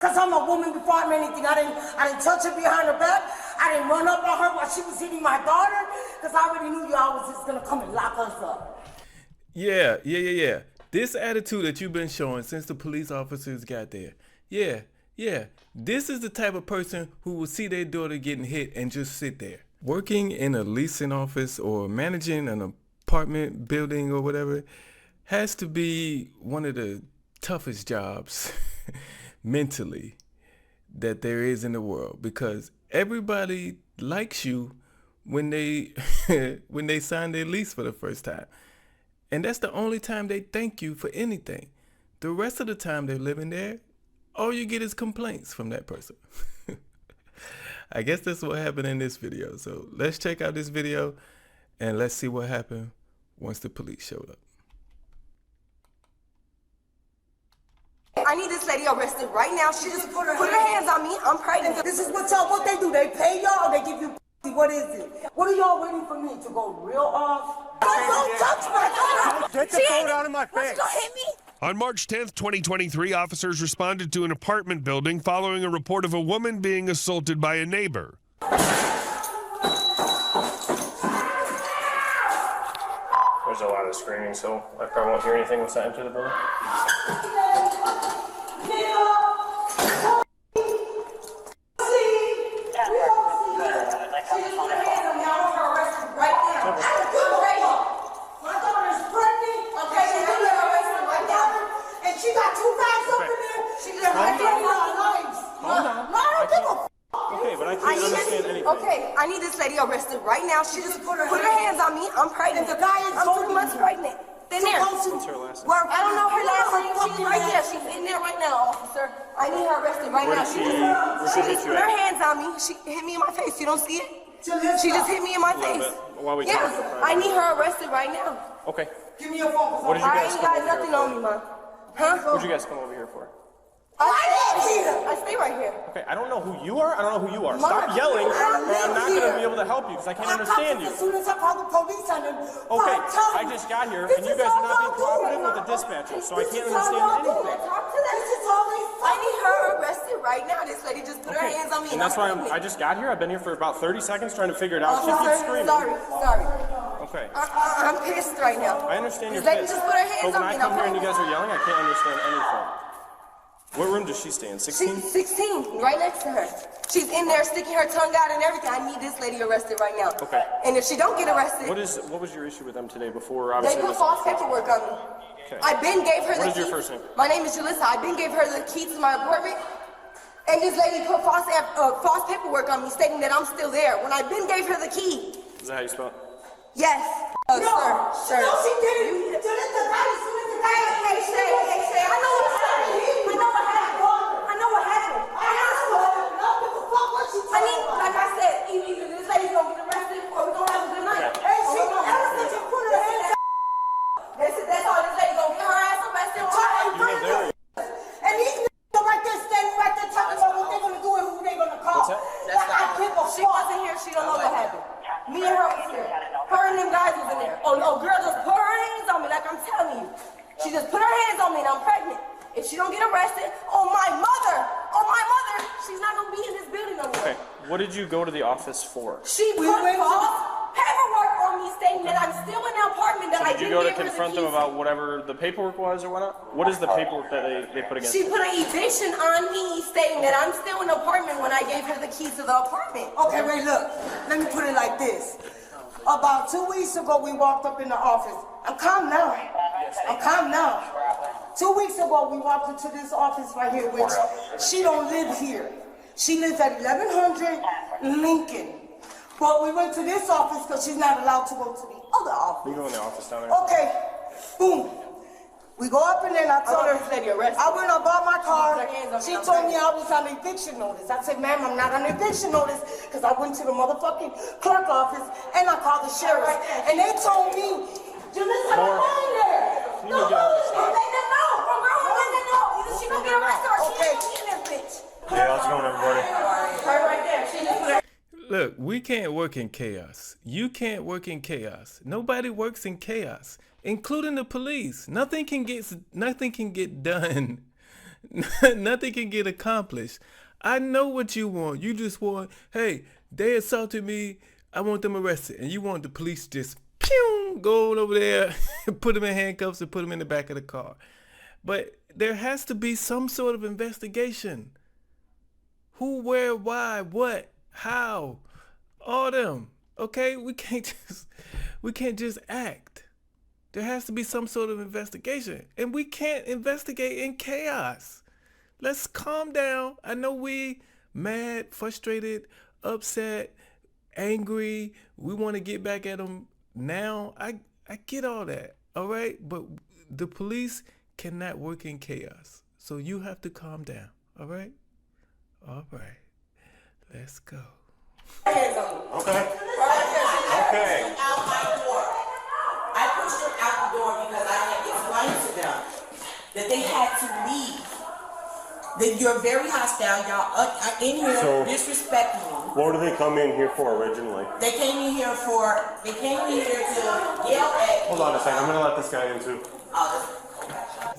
Because I'm a woman before I'm anything. I didn't touch her behind her back. I didn't run up on her while she was hitting my daughter. Because I already knew y'all was just going to come and lock us up. Yeah. This attitude that you've been showing since the police officers got there. Yeah. This is the type of person who will see their daughter getting hit and just sit there. Working in a leasing office or managing an apartment building or whatever has to be one of the toughest jobs mentally that there is in the world, because everybody likes you when they when they sign their lease for the first time. And that's the only time they thank you for anything. The rest of the time they're living there, all you get is complaints from that person. I guess that's what happened in this video. So let's check out this video and let's see what happened once the police showed up. I need this lady arrested right now. She just put her hands on me. I'm pregnant. This is what they do. They pay y'all or they give you pussy. What is it? What are y'all waiting for me to go real off? Don't touch my daughter. Get the phone out of my face. Don't hit me. On March 10th, 2023, officers responded to an apartment building following a report of a woman being assaulted by a neighbor. There's a lot of screaming, so I probably won't hear anything once I enter the building. Okay, I need this lady arrested right now. She just put her hands on me. I'm pregnant. And the guy is I'm 2 months pregnant. In there. What's her last name? I don't know her last name. She's right there. She's in there right now, officer. I need her arrested right now. She just put her hands on me. She hit me in my face. You don't see it? She just hit me in my face. While we Yeah, I need her arrested right now. Okay. Give me your phone. What did you I guys ain't come got over here nothing for? on me, ma. Huh? What did you guys come over here for? I stay right here. Okay, I don't know who you are. I don't know who you are. Stop yelling, or I'm not going to be able to help you because I can't understand you. As soon as I call the police on them. Okay, I just got here, and you guys are not being cooperative with the dispatcher, so I can't understand anything. I need her arrested right now. This lady just put her hands on me. And that's why I just got here. I've been here for about 30 seconds trying to figure it out. She keeps screaming. Sorry. Okay. I'm pissed right now. I understand you're This lady pissed. just put her hands But when on I me. come here and you guys are yelling, I can't understand anything. What room does she stay in? 16? She's 16, right next to her. She's in there sticking her tongue out and everything. I need this lady arrested right now. Okay. And if she don't get arrested, What was your issue with them today before they obviously put this? false paperwork on me. Okay. I been gave her the What is key. your first name? My name is Julissa. I been gave her the key to my apartment. And this lady put false paperwork on me stating that I'm still there when I been gave her the key. Is that how you spell it? Yes. Sir. No, she didn't. The guy, as soon as the guy. Hey, Shay, I know what happened. I know what happened. I need, like I said, either this lady's gonna get arrested or we're gonna have a good night. Hey, she just put her hands up. That's all this lady gonna get her ass arrested. And these niggas right there standing right there talking about what they're gonna do and who they're gonna call. She wasn't here. She don't know what happened. Me and her was here. Her and them guys was in there. Oh, girl just put her hands on me like I'm telling you. She just put her hands on me and I'm pregnant. If she don't get arrested, on my mother, she's not gonna be in this building no more. Okay. What did you go to the office for? She put false paperwork on me stating that I'm still in the apartment that I Did you didn't go to give her the confront them keys. about whatever the paperwork was or whatnot? What is the paperwork that they put against She you? put an eviction on me stating that I'm still in the apartment when I gave her the keys to the apartment. Okay, wait, look. Let me put it like this. About 2 weeks ago, we walked up in the office. I'm calm now. 2 weeks ago, we walked into this office right here, which she don't live here. She lives at 1100 Lincoln. But we went to this office because she's not allowed to go to the other office. You go in the office down there. Okay, boom. We go up in there and I told her, this lady arrested. I went and bought my car. Put her hands on me, She I'm told me I was on eviction notice. I said, ma'am, I'm not on eviction notice because I went to the motherfucking clerk office and I called the sheriff. And they told me, Julissa, I'm going there. No bullshit. Let them know. Let them know. Either she gonna get arrested or she ain't in this bitch. Yeah, how's it going, everybody? Her right there. She just put her. Look, we can't work in chaos. You can't work in chaos. Nobody works in chaos, including the police. Nothing can get done nothing can get accomplished. I know what you want. You just want, hey, they assaulted me. I want them arrested. And you want the police just go over there, put them in handcuffs and put them in the back of the car. But there has to be some sort of investigation. Who, where, why, what, how, all them. Okay, we can't just act. There has to be some sort of investigation, and we can't investigate in chaos. Let's calm down. I know we mad, frustrated, upset, angry. We want to get back at them now. I get all that. All right, but the police cannot work in chaos. So you have to calm down. All right. All right. Let's go. Okay. Okay. Out my door. I pushed them out the door because I had explained to them that they had to leave. That you're very hostile. Y'all are in here disrespecting me. What did they come in here for originally? They came in here to yell at. Hold on a second. I'm gonna let this guy in too.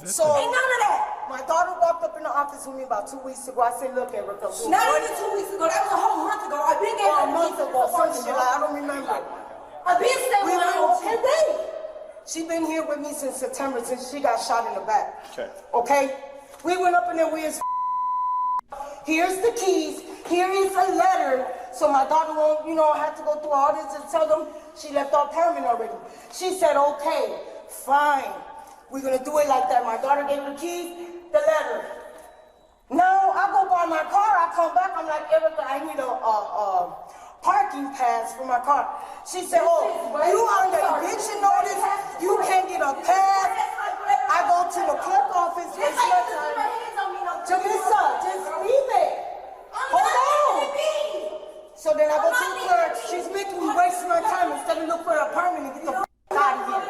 So ain't none of that. My daughter walked up in the office with me about 2 weeks ago. I said, look, Erica. Not even 2 weeks ago. That was a whole month ago. I've been getting A month ago, some shit. I don't remember. I've been staying We with went her on 10 days. She been here with me since September, since she got shot in the back. Okay. Okay? We went up in there, we is here's the keys, here is a letter, so my daughter won't, have to go through all this and tell them she left our apartment already. She said, okay, fine. We're gonna do it like that. My daughter gave her the keys, the letter. Now I go buy my car, I come back, I'm like, Erica, I need a parking pass for my car. She said, oh, you on the eviction notice, you can't get a pass. I go to the clerk office, it's my time. Jamisa, just leave it. Hold on. So then I go to the clerk, she's making me waste my time instead of look for an apartment and get the out of here.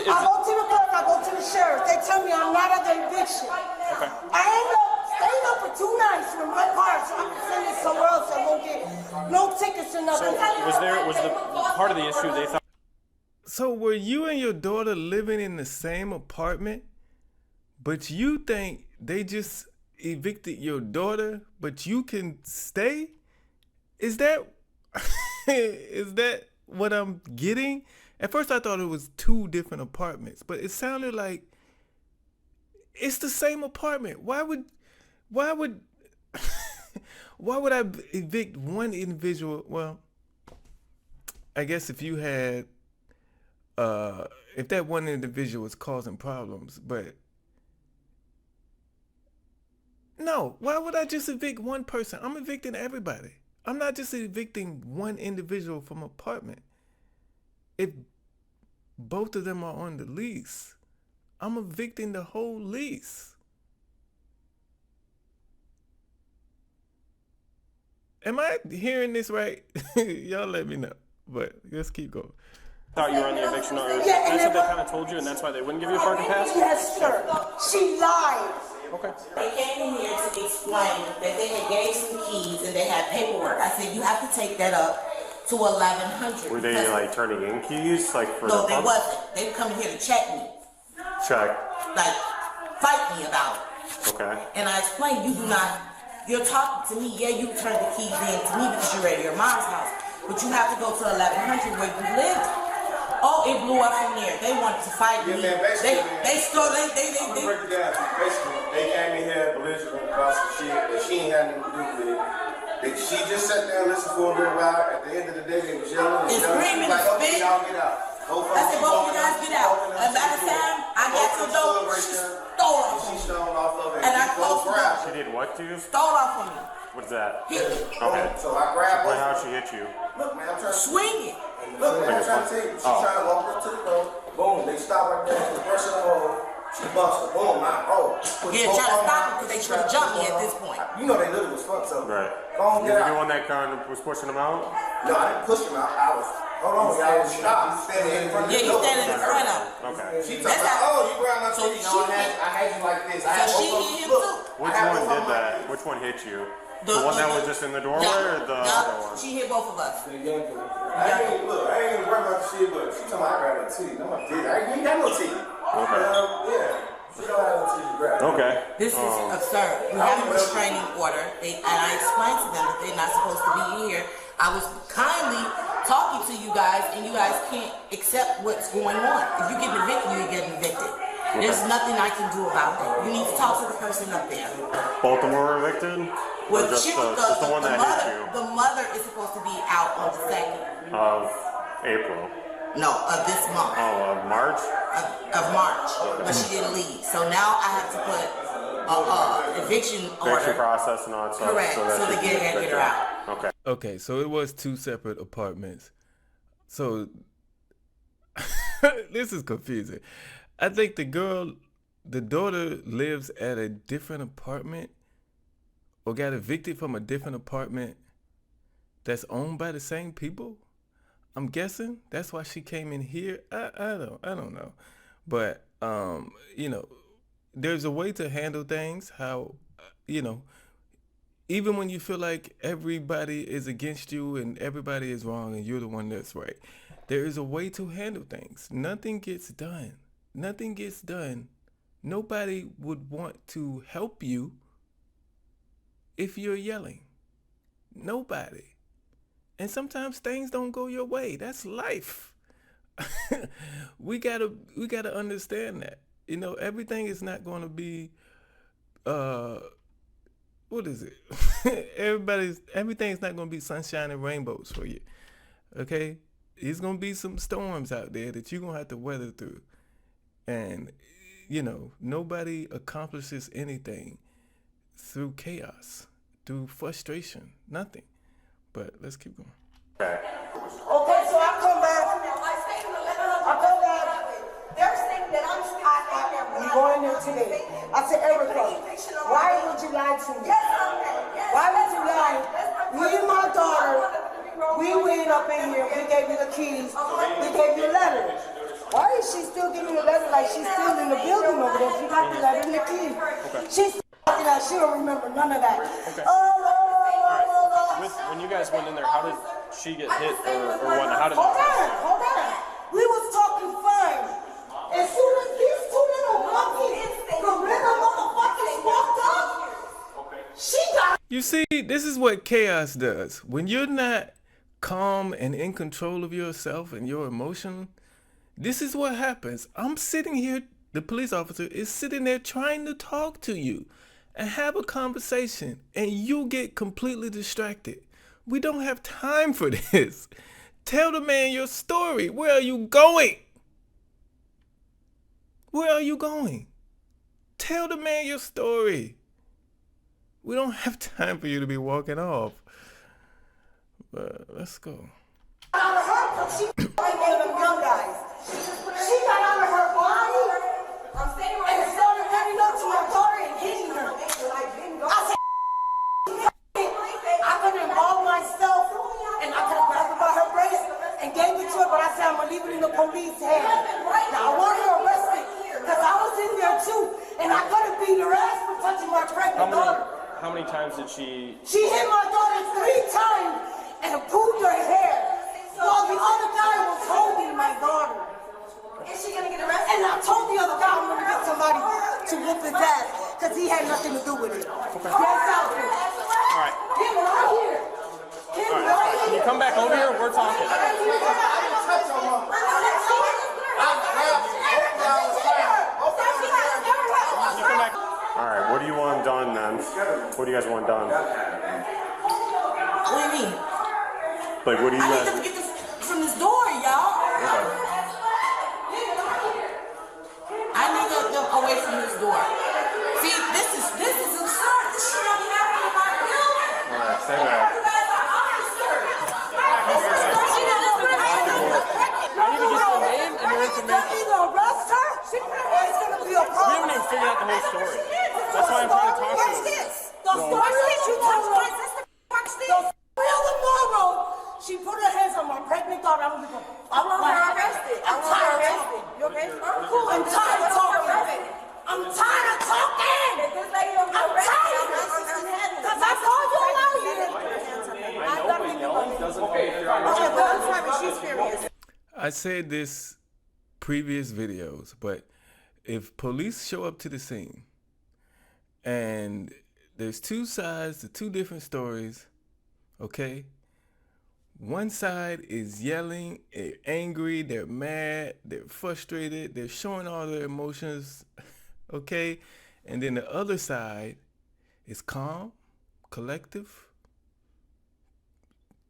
I go to the clerk, I go to the sheriff. They tell me I'm not at the eviction. Okay. I end up staying up for 2 nights with my car so I can send it somewhere else. I won't get no tickets or nothing. So was the part of the issue they thought? So were you and your daughter living in the same apartment, but you think they just evicted your daughter, but you can stay? Is that is that what I'm getting? At first I thought it was 2 different apartments, but it sounded like it's the same apartment. Why would I evict one individual? Well, I guess if you had if that one individual was causing problems, but no, why would I just evict one person? I'm evicting everybody. I'm not just evicting one individual from an apartment. If both of them are on the lease, I'm evicting the whole lease. Am I hearing this right? Y'all let me know. But let's keep going. Thought you were on the eviction notice. Yeah, and That's what they kind of told you, and that's why they wouldn't give you a parking pass? Yes, sir. She lied. Okay. They came in here to explain that they had gave some keys and they had paperwork. I said, you have to take that up to 1100. Were they like turning in keys, like for No, the they pump? wasn't. They were coming here to check me. Check. Like, fight me about it. Okay. And I explained, you're talking to me, yeah, you turned the keys in to me because you're at your mom's house. But you have to go to 1100 where you live. Oh, it blew up from there. They wanted to fight me. Yeah, man, basically, they stole, I'm gonna break it down. Basically, they came in here belligerent about some shit that she ain't had nothing to do with it. She just sat there and listened for a little while. At the end of the day, they was yelling and screaming like, and okay, spitting. y'all get out. I said, both of you guys get out. And by the time I got to the door, she stole off She of me. stole off of it. And I closed the door. She did what to you? Stole off of me. What's that? Hit me. Okay. So I grabbed Explain her. how she hit you. Look, man, I'm trying to Swing it. Look, man, I'm trying to tell you. She trying to walk up to the door. Boom, they stop right there. The person in the hole. She busted. Boom, I roll. Yeah, trying to stop them because they should have jumped me at this point. You know they literally was fucked up. Right. Go on, You get were the out. one that kind of was pushing them out? No, I didn't push him out. I was. Hold on, y'all. Stop. Standing in front of Yeah, the you door. standing in front of him. Okay. She talking about, oh, you grabbed my So titty. No, I had you like this. I had So she both of hit him them. Look, too. Which I had one both of did them like that? Which one hit you? The one that was just in the doorway or the other one? She hit both of us. The young dude. I ain't even worried about the shit, but she told me I grabbed her titty. No, I did. I ain't got no titty. Okay. Yeah. Okay. This is absurd. We have a restraining order, and I explained to them that they're not supposed to be here. I was kindly talking to you guys, and you guys can't accept what's going on. If you get evicted, you get evicted. There's nothing I can do about that. You need to talk to the person up there. Both of them were evicted? Well, Or just the one that hit you? The mother is supposed to be out on the 2nd. Of April. No, of this month. Oh, of March? Of March. But she didn't leave. So now I have to put eviction order. Eviction process and all that stuff. Correct. So they get her out. Okay. Okay, so it was 2 separate apartments. So this is confusing. I think the daughter lives at a different apartment or got evicted from a different apartment that's owned by the same people. I'm guessing that's why she came in here. I don't know. But you know, there's a way to handle things how, you know, even when you feel like everybody is against you and everybody is wrong and you're the one that's right, there is a way to handle things. Nothing gets done. Nothing gets done. Nobody would want to help you if you're yelling. Nobody. And sometimes things don't go your way. That's life. we gotta understand that. You know, everything is not gonna be what is it? Everything's not gonna be sunshine and rainbows for you. Okay? There's gonna be some storms out there that you're gonna have to weather through. And you know, nobody accomplishes anything through chaos, through frustration, nothing. But let's keep going. Okay. Okay, so I come back. They're saying that I'm We go in there today. I said, Erica, why would you lie to me? Why would you lie? Me and my daughter, we went up in here. We gave you the keys. We gave you a letter. Why is she still giving the letter like she's still in the building over there? She got the letter and the keys. She's talking that. She don't remember none of that. Okay. When you guys went in there, how did she get hit or what? How did Hold on. We was talking fine. As soon as these 2 little monkeys, gorilla motherfuckers walked up, she got. You see, this is what chaos does. When you're not calm and in control of yourself and your emotion, this is what happens. I'm sitting here, the police officer is sitting there trying to talk to you and have a conversation, and you get completely distracted. We don't have time for this. Tell the man your story. Where are you going? Where are you going? Tell the man your story. We don't have time for you to be walking off. But let's go. Out of her, she one of them young guys. She got out of her body and started running up to my daughter and hitting her. I said, I could have involved myself and I could have grabbed her by her brace and gave it to her, but I said I'm gonna leave it in the police hands. Now I want her arrested because I was in there too, and I could have beat her ass for touching my pregnant daughter. How many times did she? She hit my daughter 3 times and pulled her hair while the other guy was holding my daughter. Is she gonna get arrested? And I told the other guy I'm gonna get somebody to whoop his ass because he had nothing to do with it. That's out there. All right. Him right here. Him All right. right Can here. you come back over here? We're talking. All right. What do you want done then? What do you guys want done? What do you mean? Like, what do you I guys? need to get this from this door, y'all. Okay. I need to get them away from this door. See, this is absurd. This shit don't happen in my building. All right. Stay back. I need to get your name and your information. Either arrest her or it's gonna be a We problem. haven't even figured out the whole story. That's why I'm trying to talk to you. The story that you told me. Tomorrow, she put her hands on my pregnant daughter. I want her arrested. I'm tired of talking. You okay? I'm tired of talking. I'm tired of talking. I'm tired. Because I saw you out here. I know, but yelling doesn't pay if you're on your Okay, but I'm sorry, but she's furious. I said this previous videos, but if police show up to the scene and there's two sides to two different stories, okay? One side is yelling, they're angry, they're mad, they're frustrated, they're showing all their emotions, okay? And then the other side is calm, collective,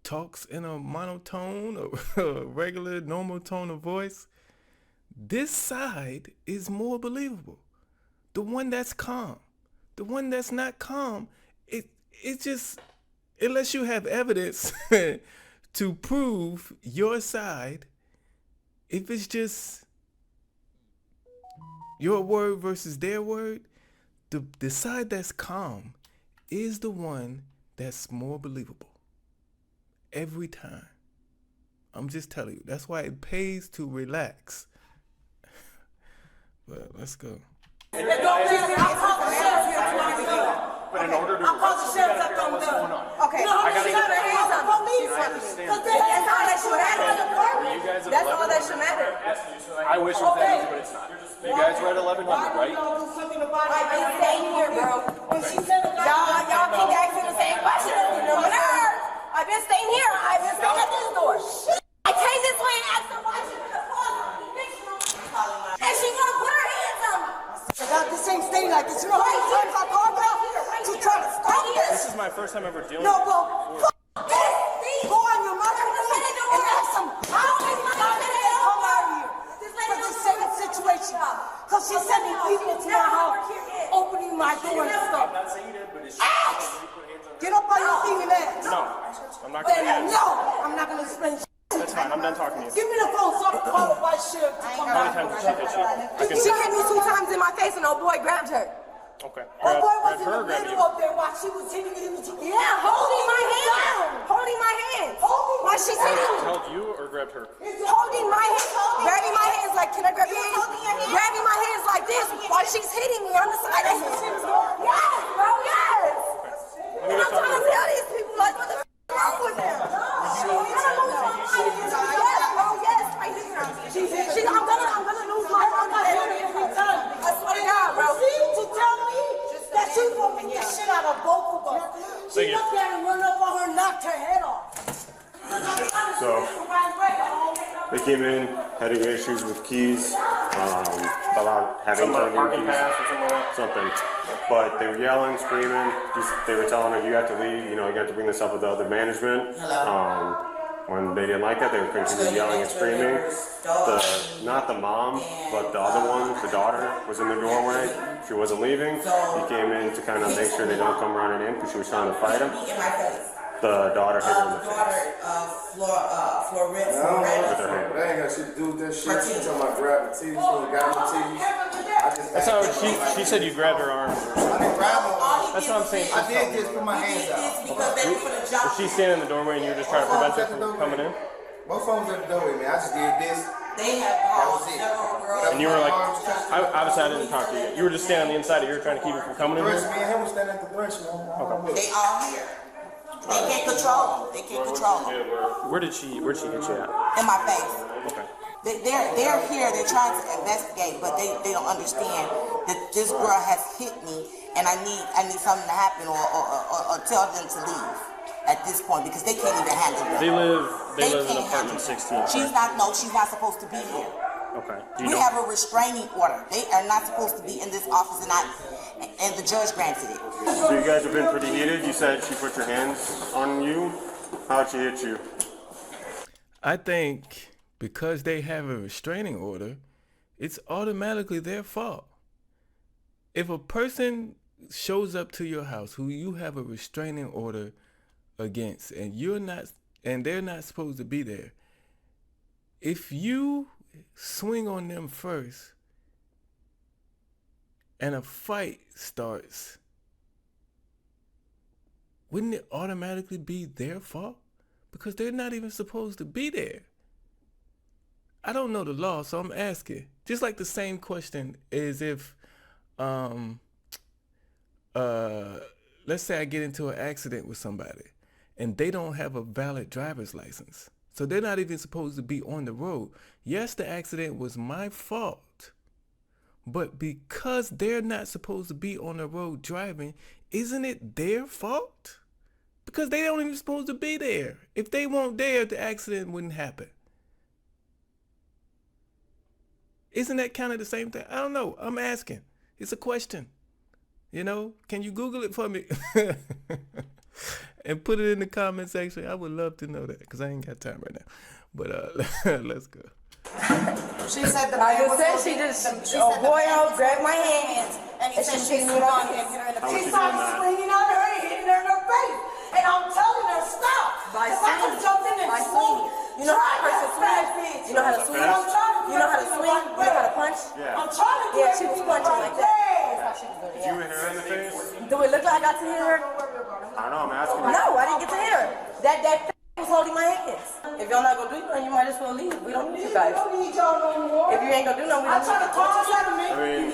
talks in a monotone or a regular, normal tone of voice. This side is more believable. The one that's calm. The one that's not calm, it just, unless you have evidence to prove your side, if it's just your word versus their word, the side that's calm is the one that's more believable. Every time. I'm just telling you. That's why it pays to relax. But let's go. But in order to... I'll call the sheriff after I'm done. Okay. You know how many times they call the police? Because that's all that should matter. That's all that should matter. I wish it was that easy, but it's not. You guys were at 1100, right? I've been staying here, bro. Y'all keep asking the same question. I've been staying here. I've been staying at this door. I came this way and asked her why she put a pause on the eviction notice. And she gonna put her hands on me. God, this ain't staying like this. You know how many times I called her to try to stop this? This is my first time ever dealing No, with bro. This. Go on your mother and ask them how many times they come out here for the same situation. Because she's sending people to my house, opening my door and stuff. I'm not saying you did, but it's Ask! Get up on your feet and ask. No, I'm not going to ask. No, I'm not going to explain. That's fine, I'm done talking to you. Give me the phone so I can call the white sheriff to come How many down. times did she hit you? She hit me 2 times in my face and old boy grabbed her. Okay. Oh, boy Grab was in her, the grab you. middle up there while she was hitting me. Yeah, holding my hand. Holding my hands. While she's hitting me. Held you or grabbed her? Holding my hands. Grabbing my hands like, can I grab your hands? Grabbing my hands like this while she's hitting me on the side. Yes, bro, yes. And I'm trying to tell these people, like, what the f*** is wrong with them? Yes, bro, yes, right here. I'm gonna lose my phone every time. I swear to God, bro. To tell me that she gonna beat the shit out of both of us. She looked at and run up on her and knocked her head off. So they came in, had issues with keys, about having Parking keys, pass or something like that? something. But they were yelling, screaming. They were telling her, "You have to leave. You know, you have to bring this up with the other management." When they didn't like that, they were continuing yelling and screaming. Not the mom, but the other one, the daughter, was in the doorway. She wasn't leaving. He came in to kind of make sure they don't come running in because she was trying to fight him. The daughter hit her in the face. Florence. That ain't got shit to do with that shit. She talking about grabbing the titties. She ain't got no titties. That's how she said you grabbed her arms. I didn't grab her. That's what I'm saying. I did just put my hands out. Because they were for the job. Was she standing in the doorway and you were just trying to prevent her from coming in? Both phones at the doorway, man. I just did this. They have called several girls. And you were like, obviously I didn't talk to you. You were just standing on the inside. You were trying to keep her from coming in Me here. and him was standing at the threshold. They all here. They can't control them. They can't control them. Where'd she hit you at? In my face. Okay. They're here. They're trying to investigate, but they don't understand that this girl has hit me, and I need something to happen or tell them to leave at this point because they can't even handle it. They live in apartment 16. She's not supposed to be here. Okay. We have a restraining order. They are not supposed to be in this office, and the judge granted it. So you guys have been pretty heated. You said she put your hands on you. How'd she hit you? I think because they have a restraining order, it's automatically their fault. If a person shows up to your house who you have a restraining order against and they're not supposed to be there, if you swing on them first and a fight starts, wouldn't it automatically be their fault? Because they're not even supposed to be there. I don't know the law, so I'm asking. Just like the same question is if, let's say I get into an accident with somebody and they don't have a valid driver's license. So they're not even supposed to be on the road. Yes, the accident was my fault, But because they're not supposed to be on the road driving, isn't it their fault? Because they don't even supposed to be there. If they weren't there, the accident wouldn't happen. Isn't that kind of the same thing? I don't know. I'm asking. It's a question. You know, can you Google it for me? And put it in the comment section. I would love to know that because I ain't got time right now. But let's go. She said the man grabbed my hands and he said she's wrong. She started swinging on her and hitting her in her face. And I'm telling her, stop. By If I could swinging. jump in and By swing. swinging. You know how a person swings? You know how to swing? I'm trying to You know how to swing? You know how to punch? Yeah. I'm trying to do Yeah, she was everything punching right like that. there. That's how she was doing it. Did you hit her in the face? Do it look like I got to hit her? I don't know, I'm asking you. No, I didn't get to hit her. That was holding my hands. If y'all not gonna do nothing, you might as well leave. We don't need you guys. We don't need y'all no more. If you ain't gonna do nothing, we I don't try need to you. call you to me. I mean,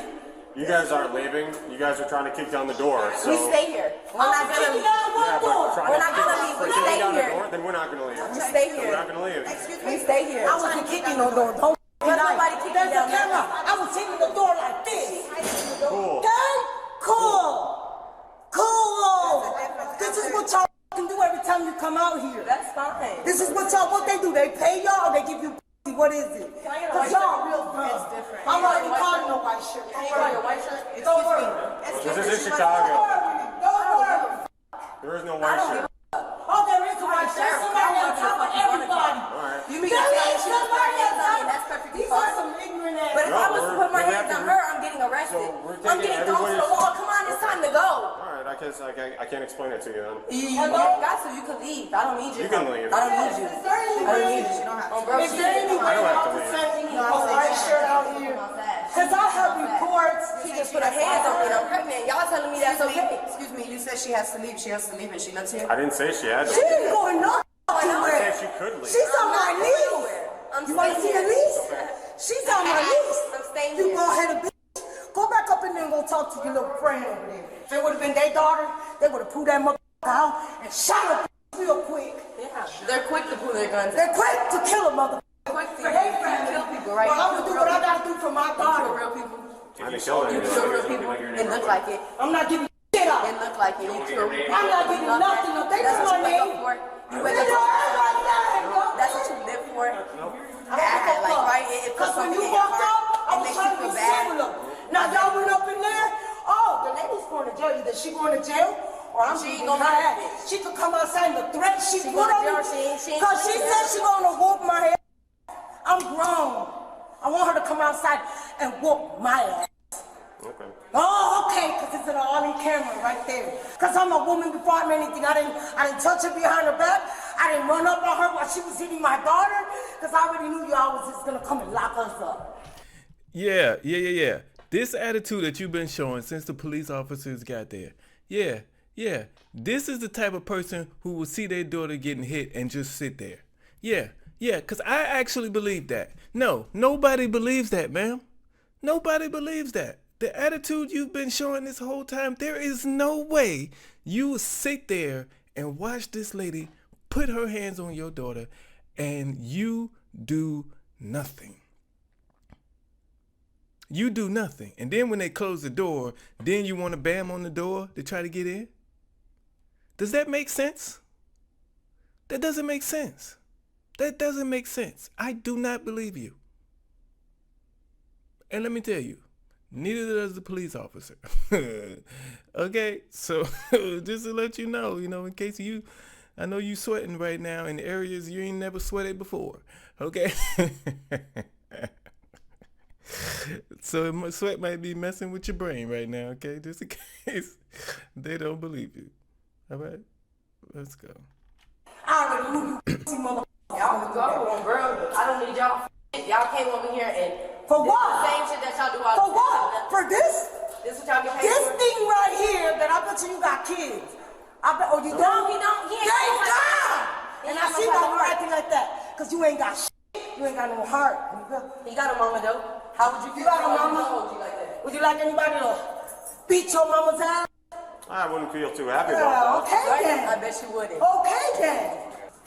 you guys aren't leaving. You guys are trying to kick down the door. So. We stay here. We're not gonna leave. Yeah, but trying We're to not gonna leave. We kick stay down the here. door, then we're not going to leave. We stay We're here. not going to leave. We stay here. I wasn't kicking no door. Don't There's nobody kicking There's down a camera. I was hitting the door like this. Cool. Okay? Cool. Cool. This is what y'all can do every time you come out here. That's fine. This is what they do. They pay y'all or they give you pussy. What is it? Can I get a Cause white y'all shirt? real dumb. It's different. I'm not even calling no white shirt. Can you buy your white shirt? Don't worry. This is in Chicago. Don't worry. There is no white shirt. Oh, there is a white shirt. Somebody on top of everybody. You mean to tell me she was putting her hands on me? That's perfectly These are fine. some ignorant ass. But if I was to put my we hands have on to- her, I'm getting arrested. So we're I'm taking getting thrown to the everybody's- wall. Come on, it's time to go. All right, I guess I can't explain it to you then. You ain't got to. You can leave. I don't need you. You can leave. I don't need you. Is there any I don't way? need you. On bro, Is there any I way don't have y'all to can leave. send me a white shirt out here? Cause I have reports. She just put her hands on me and I'm pregnant. Y'all telling me that's okay. Excuse me, you said she has to leave. She has to leave and she lives here. I didn't say she had She to. ain't going nowhere. I said she could leave. She's on my lease. I'm You want to see staying the here. lease? She's on my lease. I'm staying You here. go ahead and bitch. Go back up in there and go talk to your little friend over there. If it would have been their daughter, they would have pulled that motherfucker out and shot her real quick. Yeah, they're quick to pull their guns They're out. quick to kill a motherfucker. Quick to For their family. kill people, right? Well, I'm gonna do what I gotta do for my Kill daughter. real people. I didn't kill You anyone. kill real people. It looked like it. I'm not giving shit up. It looked like it. You kill real people. I'm not giving nothing up. They That's know what my you wake name. up for. You wake up for somebody. That's what you live for. Like, right? It puts Cause when something you in your walked heart. out, I It was makes trying you to be feel bad. similar. Now y'all went up in there. Oh, the lady's going to jail. Either she going to jail or I'm She ain't going to gonna her do it. ass. She could come outside and the threat she She put going to on jail, me. she ain't Cause she going said to she going to whoop my ass. I'm grown. I want her to come outside and whoop my ass. Okay. Oh, okay, because it's all in camera right there. Because I'm a woman before I'm anything. I didn't touch her behind her back. I didn't run up on her while she was hitting my daughter. Because I already knew y'all was just going to come and lock us up. Yeah. This attitude that you've been showing since the police officers got there. Yeah. This is the type of person who will see their daughter getting hit and just sit there. Yeah, because I actually believe that. No, nobody believes that, ma'am. Nobody believes that. The attitude you've been showing this whole time, there is no way you will sit there and watch this lady put her hands on your daughter and you do nothing. You do nothing. And then when they close the door, then you want to bam on the door to try to get in? Does that make sense? That doesn't make sense. That doesn't make sense. I do not believe you. And let me tell you, neither does the police officer. Okay, so just to let you know, in case I know you sweating right now in areas you ain't never sweated before. Okay. So my sweat might be messing with your brain right now. Okay, just in case they don't believe you. All right, let's go. I already knew you pussy motherfucker. Y'all can go on, bro. I don't need y'all. Y'all came over here and For did what? the same shit that y'all do all For the time. what? For this? This is what y'all get paid This for. thing right here that I bet you got kids. I bet, oh, you No, don't? he don't. He ain't Thank got no God! heart. He And ain't I got see no why you're heart. acting like that. Because you ain't got shit. You ain't got no heart. He got a mama though. How would you You feel got a if I mama? told you like that? Would you like anybody to beat your mama's ass? I wouldn't feel too happy Yeah, about that. okay Right? then. I bet you wouldn't. Okay then.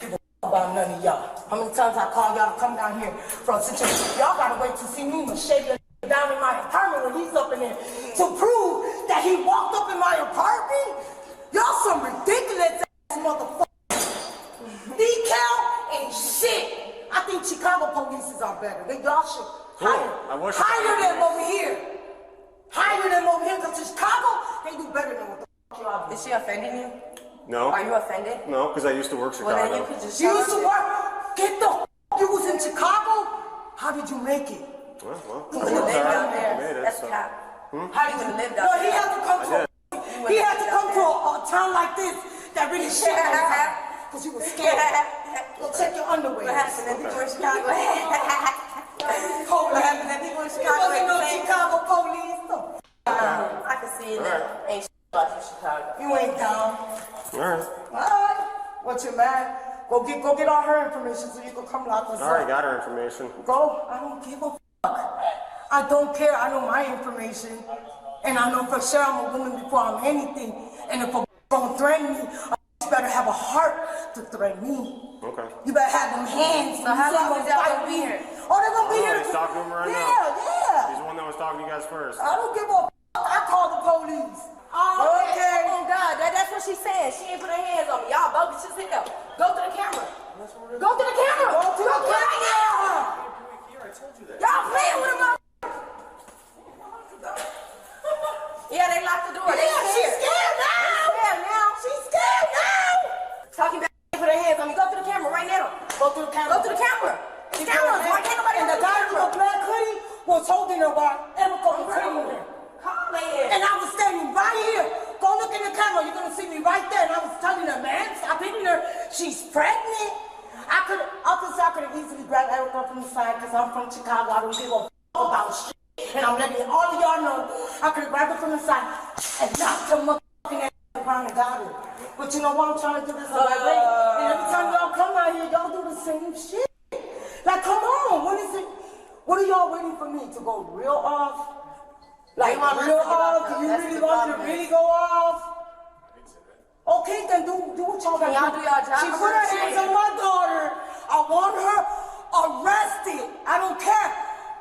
Give a about none of y'all. How many times I called y'all to come down here for a situation? Y'all gotta wait to see me and shake your down in my apartment when he police up in there to prove that he walked up in my apartment? Y'all some ridiculous ass motherfuckers. Decal ain't shit. I think Chicago police are better. Y'all should hire them over here. Hire them over here, because Chicago, they do better than what the fuck y'all do. Is she offending you? No. Are you offended? No, because I used to work Chicago. Well, then you could just You used to work? Get the f***. You was in Chicago? How did you make it? Well, You could have lived out there. made it, That's so. cap. How You did could have lived No, out he there. had to come to he had to come to a town like this that really shit because you were scared. Go check your underwear. What happened? Then people in Chicago. What happened? Then people in Chicago. It wasn't no Chicago police. I can see it now. Ain't shit about you, Chicago. You ain't down. Alright. Alright. What you mad? Go get all her information so you can come lock us up. Alright, got her information. Go. I don't give a fuck. I don't care. I know my information. And I know for sure I'm a woman before I'm anything. And if a gonna threaten me, you better have a heart to threaten me. Okay. You better have them hands. So how long is y'all gonna be here? Oh, they're gonna be here. He's talking to him right now. Yeah. He's the one that was talking to you guys first. I don't give a fuck. I call the police. Oh, Okay. Oh, God. That's what she's saying. She ain't put her hands on me. Y'all bogus as hell. Go to the camera. Go to the camera. Go to the camera. Y'all playing with him. Yeah, they locked the door. Yeah, she's scared now. She's scared now. Talking back, put her hands on me. Go to the camera right now. Go to the camera. Go to the camera. The cameras. Why can't nobody And go the to the guy with camera? the black hoodie was holding her while Erica was cleaning her. Call it. And I was standing right here. Go look in the camera. You're gonna see me right there. And I was telling her, man, stop hitting her. She's pregnant. I could have easily grabbed Erica from the side because I'm from Chicago. I don't give a f about shit. And I'm letting all of y'all know I could have grabbed her from the side and knocked her motherfucking ass around and got her. But you know what? I'm trying to do this the right way. And every time y'all come out here, y'all do the same shit. Like, come on. What is it? What are y'all waiting for me to go real off? Like, real off? Do you really want me to really go off? Okay, then do what y'all got to Y'all do y'all job. She put her hands on my daughter. I want her arrested. I don't care.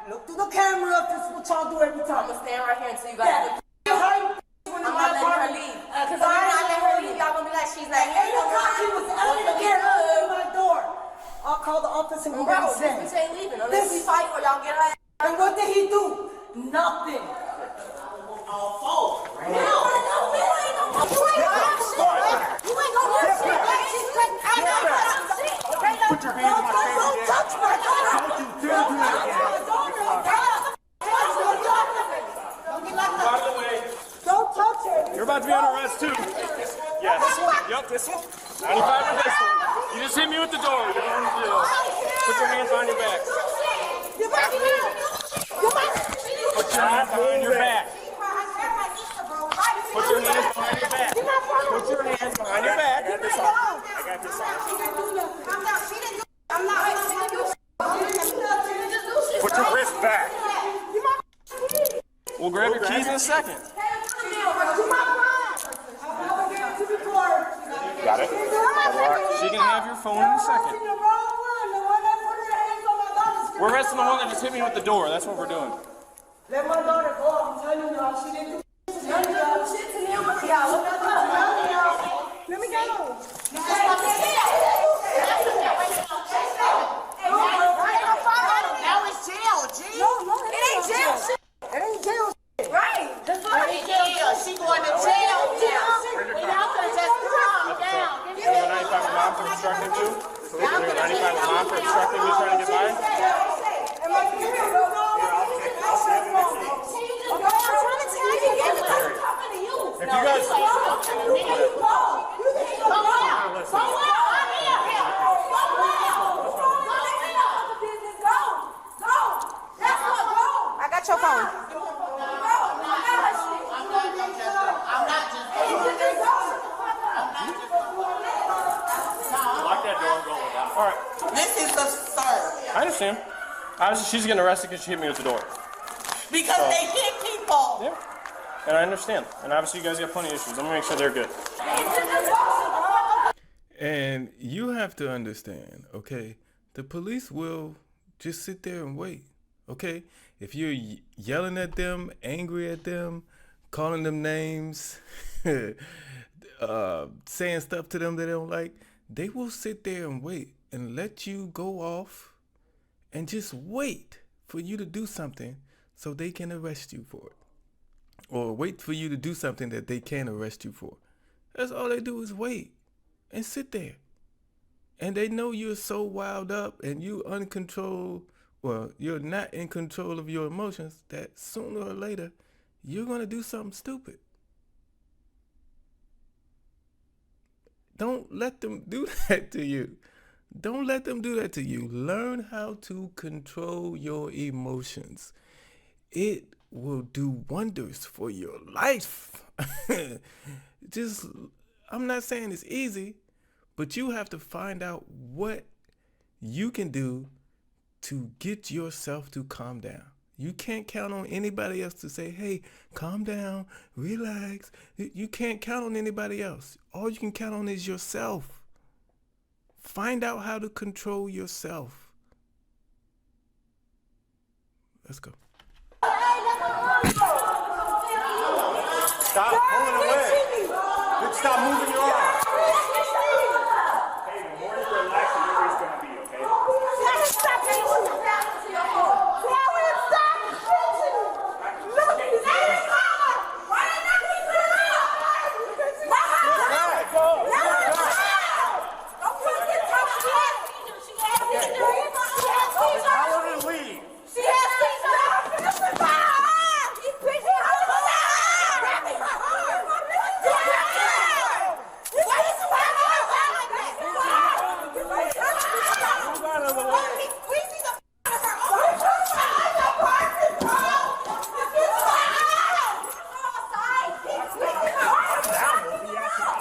Look through the camera if this is what y'all do every time. I'm gonna stand right here until you guys look. I'm I'm not letting her leave. Because if you're not letting her leave, y'all gonna be like, she's like, hey, Ain't no cop, he was out of the camera open my door. I'll call the office and we'll get bro, it sent. this bitch ain't leaving unless we fight or y'all get her ass. And what did he do? Nothing. Put your hands on my face. Don't touch my daughter. Don't you dare do that again. Out of the way. Don't touch her. You're about to be under arrest too. Yes. Yep, this one. 95 on this one. You just hit me with the door. You're going to jail. Put your hands on your back. Put your hands behind your back. Put your hands behind your back. Put your hands behind your back. I got this on. I got this on. Put your wrist back. We'll grab your keys in a second. Got it? She can have your phone in a second. We're arresting the one that just hit me with the door. That's what we're doing. Let my daughter go. I'm telling y'all, she didn't do none of y'all shit to me. Let me go. Now it's jail, G. It ain't jail shit. It ain't jail shit. Right. That's what It ain't jail. She going to jail. Y'all could just calm down. You know 95 with mom for obstructing too? You know 95 with mom for obstructing me trying to get by? If you guys... I got your phone. Lock that door and go with that. All right. This is absurd. I understand. Obviously, she's getting arrested because she hit me with the door. Because they hit people. Yeah. And I understand. And obviously, you guys got plenty of issues. Let me make sure they're good. And you have to understand, okay? The police will just sit there and wait, okay? if you're yelling at them, angry at them, calling them names, saying stuff to them that they don't like, they will sit there and wait and let you go off and just wait for you to do something so they can arrest you for it. Or wait for you to do something that they can arrest you for. That's all they do is wait and sit there. And they know you're so wound up and you uncontrolled, well, you're not in control of your emotions, that sooner or later, you're going to do something stupid. Don't let them do that to you. Don't let them do that to you. Learn how to control your emotions. It will do wonders for your life. I'm not saying it's easy, but you have to find out what you can do to get yourself to calm down. You can't count on anybody else to say, hey, calm down, relax. You can't count on anybody else. All you can count on is yourself. Find out how to control yourself. Let's go. Stop pulling away. Stop moving your arm. Hey, the more you relax, the more it's going to be, okay? Stop it! Look, he's eating mama! Why did not keep it up? Don't fucking touch me! She has seizures! Tell her to leave. She has seizures! He's pushing her! Grabbing her arm!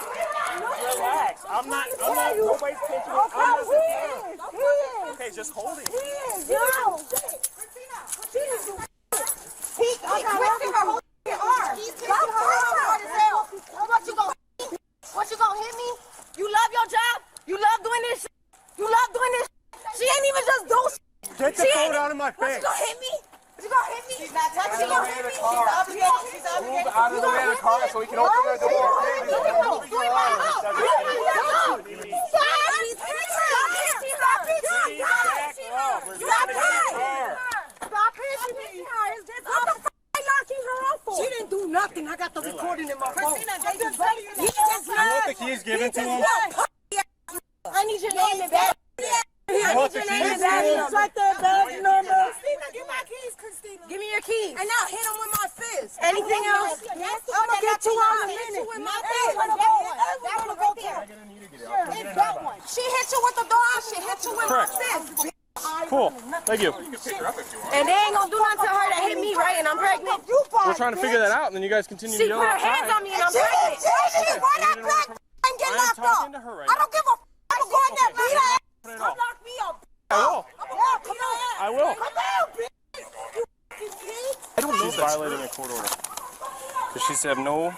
Relax. I'm not nobody's pinching it. I'm listening. Okay, just hold it. What you gonna hit me? You love your job? You love doing this shit? You love doing this shit? She ain't even just do shit. Get the phone out of my What, face. you gonna hit me? You gonna hit me? She's not touching you. Move out of the way of the car so we can open the door. She didn't do nothing. I got the recording in my phone. You want the keys given to him? I need your name and badge. You want the keys? It's right there, badge number. Christina, give my keys, Christina. Give me your keys. And now hit him with my fist. Anything else? I'm gonna get you out in a minute. She hit you with the door. She hit you with my fist. Cool. Thank you. And they ain't gonna do nothing to her that hit me, right? And I'm pregnant. We're trying to figure that out, and then you guys continue to She yell put her outside. hands on me and I'm pregnant. Why not black and get I'm locked talking up? to her right I don't give a f. I'm going there, beat her ass. Put it Come off. lock me up. I will. Come on. I will. Come on, bitch. I don't know. She's violating a court order because she said no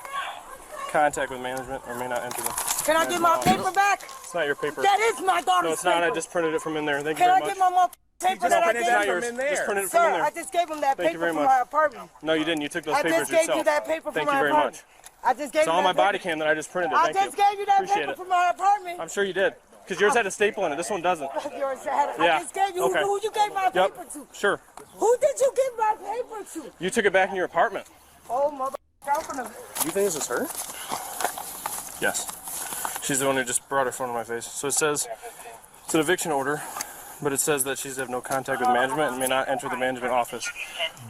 contact with management or may not enter them. Can I get my paper back? It's not your paper. That is my daughter's No, it's not. I paper. just printed it from in there. Thank you Can I very get much. my motherfucking paper that I It's not gave yours. him? Just printed it from in Sir, there. I just gave him that Thank you paper very from much. my apartment. No, you didn't. You took those I papers just gave yourself. you that paper from Thank my you very apartment. much. I just gave It's you on my that body paper. cam that I just printed it. I Thank you. just gave you that Appreciate paper it. from my apartment. I'm sure you did. Because yours had a staple in it. This one doesn't. Yours had it. Yeah. I just gave you Okay. who you gave my Yep. paper to. Sure. Who did you give my paper to? You took it back in your apartment. Oh, mother. You think this is her? Yes. She's the one who just brought her phone in my face. So it says it's an eviction order, but it says that she's have no contact with management and may not enter the management office.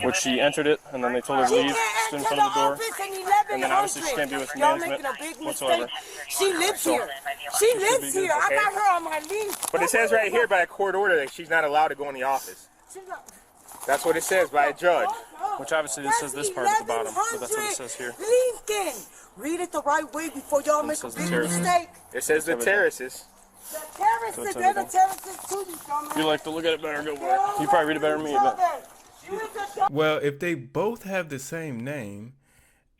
Which she entered it, and then they told her to leave, stood in front of the door, and then obviously she can't be with management whatsoever. She lives here. She lives here. I got her on my lease. But it says right here by a court order that she's not allowed to go in the office. That's what it says by a judge. Which obviously this says this part at the bottom, but that's what it says here. Lincoln. Read it the right way before y'all make a says the big terraces. mistake. It says the terraces. The terraces, they're the terraces too, you dumbass. You like to look at it better, go for it. You probably read it better than me, but Well, if they both have the same name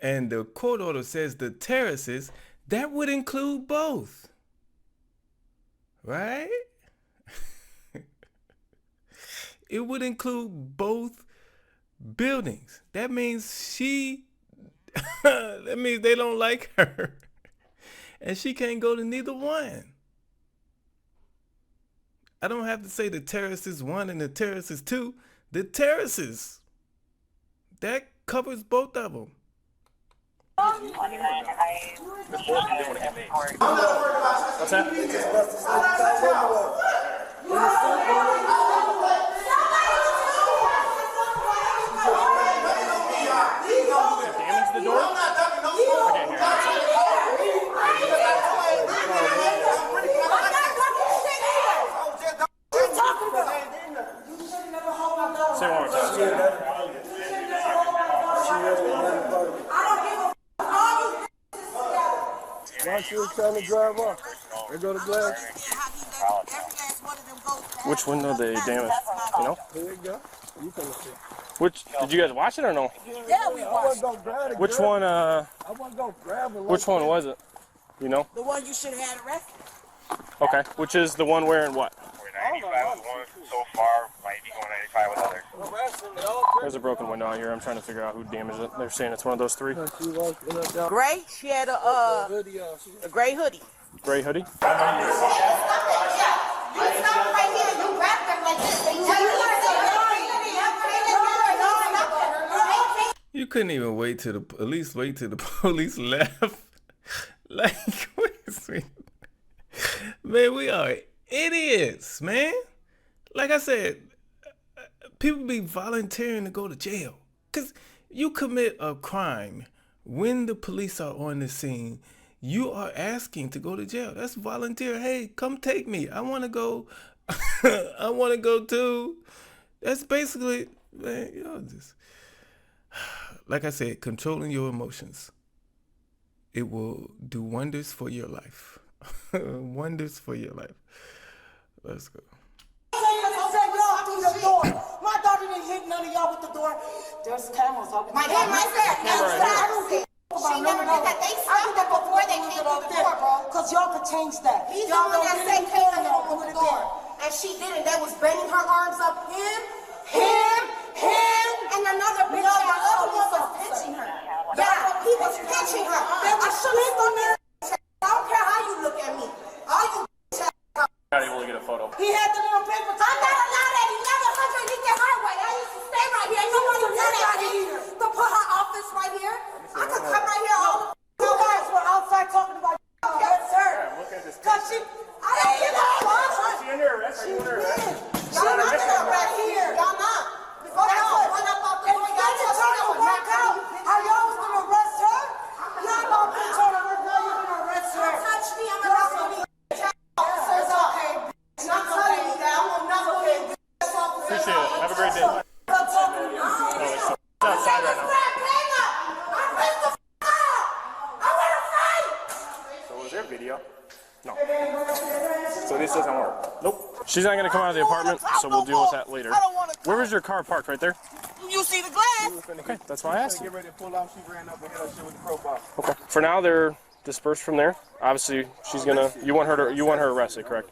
and the court order says the terraces, that would include both. Right? It would include both buildings. That means that means they don't like her. And she can't go to neither one. I don't have to say the terrace is 1 and the terrace is 2. The terraces. That covers both of them. What's that? Damage the door? Okay, here. Say one more time. Why she was trying to drive off? There go the glass. Which window they damaged? You know? There you go. You can see. Which did you guys watch it or no? Yeah, we watched. Which one? I wasn't gonna grab it. Which one was it? You know? The one you should have had arrested. Okay. Which is the one wearing what? 95 with one so far, might be going 95 with others. There's a broken window out here. I'm trying to figure out who damaged it. They're saying it's one of those 3. Gray? She had a gray hoodie. Gray hoodie? You couldn't even wait till the police left. Like, wait a second. Man, we are idiots, man. Like I said, people be volunteering to go to jail. Because you commit a crime when the police are on the scene. You are asking to go to jail. That's volunteer. Hey, come take me. I want to go. I want to go too. That's basically, man, you know, just, like I said, controlling your emotions. It will do wonders for your life. Wonders for your life. Let's go. My daughter didn't hit none of y'all with the door. There's cameras open. My dad right there. I don't care. She never did that. They stopped that before they came through the door, bro. Because y'all could change that. He's the one that said came through the door. And she didn't. They was bending her arms up. Him, and another bitch. The other one was pitching her. Yeah, he was pitching her. There was sleep on there. I don't care how you look at me. All you Not able to get a photo. He had the little paper. I'm not allowed at 1100 Lincoln Highway. I used to stay right here. You want to do that here? To put her office right here? I could come right here all the You guys were outside talking about yes, sir. Look at this. because she. I don't give a fuck. She under arrest? Are you under arrest? Y'all not gonna right here. Y'all not. That's what one up out the door. Y'all just trying to work out How y'all was gonna arrest her? Y'all know bitch on the work. Now you're gonna arrest her. Don't touch me. I'm arresting me. Officers, okay. Not telling me that. I will not go in. Appreciate it. Have a great day. It's outside right now. So was there video? No. So this doesn't work? Nope. She's not going to come out of the apartment, so we'll deal with that later. Where was your car parked? Right there? You see the glass? Okay, that's why I asked you. Get ready to pull off. She ran up and hit her shit with the profile. Okay. For now, they're dispersed from there. Obviously, she's gonna. You want her arrested, correct?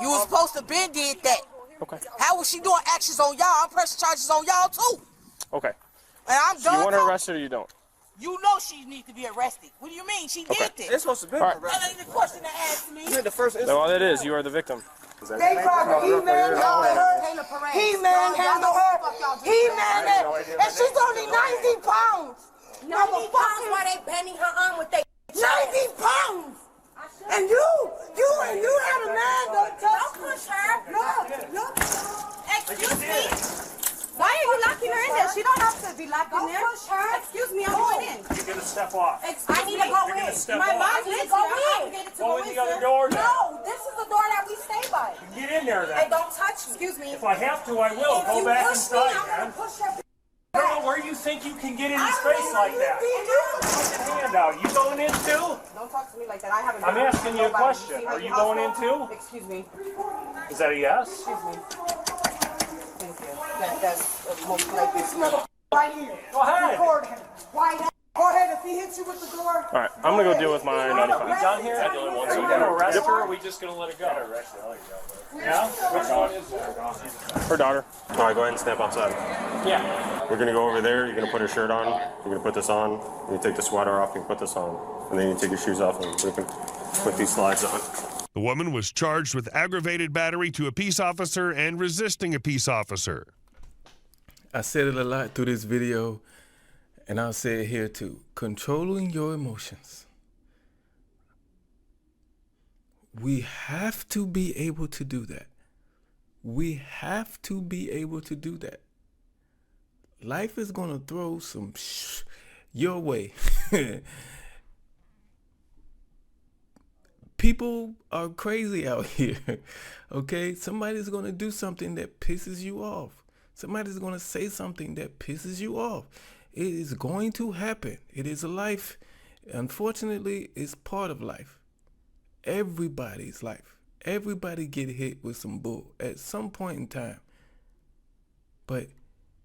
You was supposed to been did that. Okay. How was she doing actions on y'all? I'm pressing charges on y'all too. Okay. And I'm So done. you want her arrested or you don't? You know she needs to be arrested. What do you mean? She did this. It's supposed to be All right. That ain't the question to ask me. the first Then all that is, you are the victim. They probably he manhandled her. He manhandled her. He manhandled her. And she's only 90 pounds. 90 pounds while they bending her arm with they 90 pounds. And you had a man that Don't push her. Look. Excuse me. Why are you locking her in there? She don't have to be locked in there. Don't push her. Excuse me, I'm going in. You're gonna step off. I need to go in. My mom needs to go in. Go in the other door then. No, this is the door that we stay by. Get in there Hey, then. don't touch me. Excuse me. If I have to, I will. If Go you back push me, inside, I'm gonna man. push her. I don't know where you think you can get in his face like that. Put your hand out. You going in too? Don't talk to me like that. I haven't. I'm asking you a question. Are you going in too? Excuse me. Is that a yes? Excuse me. Thank you. That's most likely. This motherfucker right here. Go ahead. Record him. Right now. Go ahead and if he hits you with the door. All right, I'm gonna go deal with my 95. We done here? Are you gonna arrest her, or are we just gonna let it go? Yeah? Which one is it? Her daughter. All right, go ahead and step outside. Yeah. We're gonna go over there. You're gonna put her shirt on. You're gonna put this on. You take the sweater off. You put this on, and then you take your shoes off, and we can put these slides on. The woman was charged with aggravated battery to a peace officer and resisting a peace officer. I said it a lot through this video, and I'll say it here too. Controlling your emotions. We have to be able to do that. We have to be able to do that. Life is going to throw some your way. People are crazy out here, okay? Somebody's going to do something that pisses you off. Somebody's going to say something that pisses you off. It is going to happen. It is a life. Unfortunately, it's part of life. Everybody's life. Everybody get hit with some bull at some point in time. But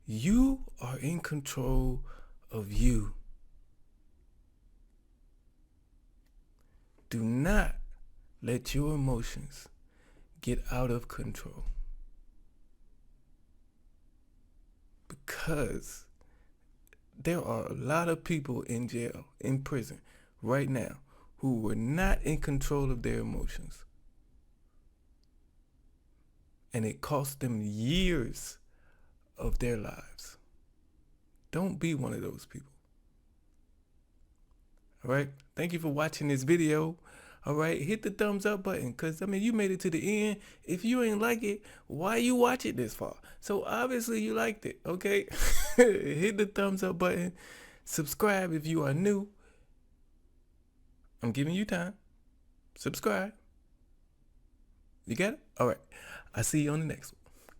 you are in control of you. Do not let your emotions get out of control. Because there are a lot of people in jail, in prison, right now, who were not in control of their emotions. And it cost them years of their lives. Don't be one of those people. All right? Thank you for watching this video. All right? Hit the thumbs up button, because, I mean, you made it to the end. If you ain't like it, why you watch it this far? So obviously you liked it, okay? Hit the thumbs up button. Subscribe if you are new. I'm giving you time. Subscribe. You got it? All right. I'll see you on the next one.